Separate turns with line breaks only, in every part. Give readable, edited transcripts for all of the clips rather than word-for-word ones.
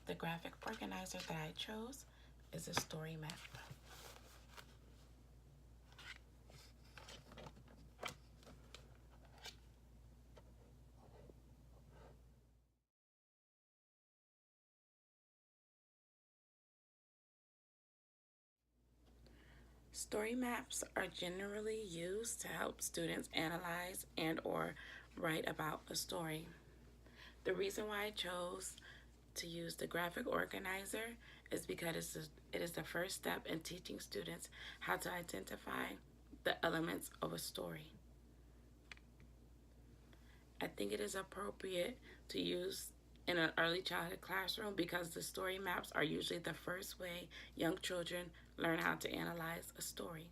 The graphic organizer that I chose is a story map. Story maps are generally used to help students analyze and or write about a story. The reason why I chose to use the graphic organizer is because it is the first step in teaching students how to identify the elements of a story. I think it is appropriate to use in an early childhood classroom because the story maps are usually the first way young children learn how to analyze a story.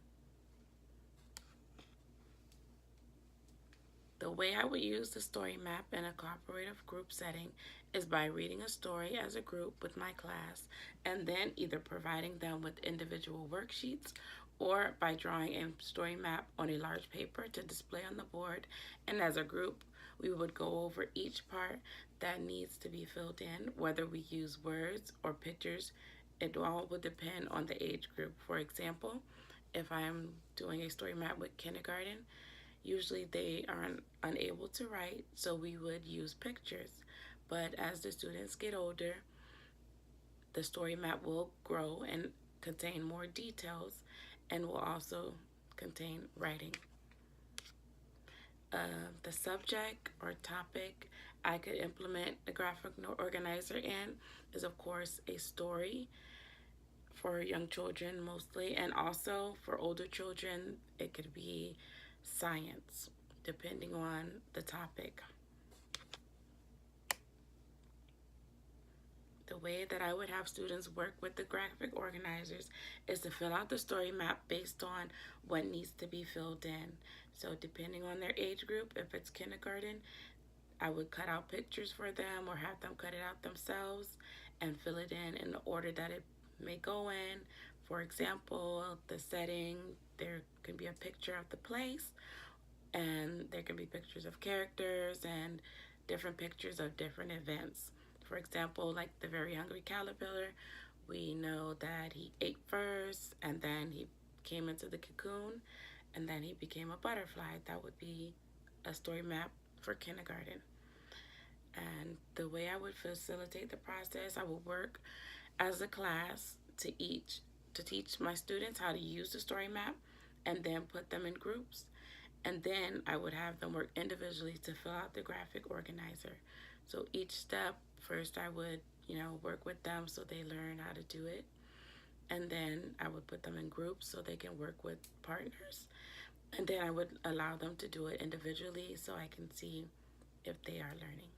The way I would use the story map in a cooperative group setting is by reading a story as a group with my class and then either providing them with individual worksheets or by drawing a story map on a large paper to display on the board. And as a group, we would go over each part that needs to be filled in, whether we use words or pictures. It all would depend on the age group. For example, if I'm doing a story map with kindergarten, usually they are unable to write, so we would use pictures. But as the students get older, the story map will grow and contain more details and will also contain writing. The subject or topic I could implement the graphic organizer in is, of course, a story for young children mostly, and also for older children, it could be science, depending on the topic. The way that I would have students work with the graphic organizers is to fill out the story map based on what needs to be filled in. So depending on their age group, if it's kindergarten, I would cut out pictures for them or have them cut it out themselves and fill it in the order that it may go in. For example, the setting, there can be a picture of the place, and there can be pictures of characters and different pictures of different events. For example, like the Very Hungry Caterpillar, we know that he ate first and then he came into the cocoon and then he became a butterfly. That would be a story map for kindergarten. And the way I would facilitate the process, I would work as a class to teach my students how to use the story map and then put them in groups. And then I would have them work individually to fill out the graphic organizer. So each step, first I would, work with them so they learn how to do it. And then I would put them in groups so they can work with partners. And then I would allow them to do it individually so I can see if they are learning.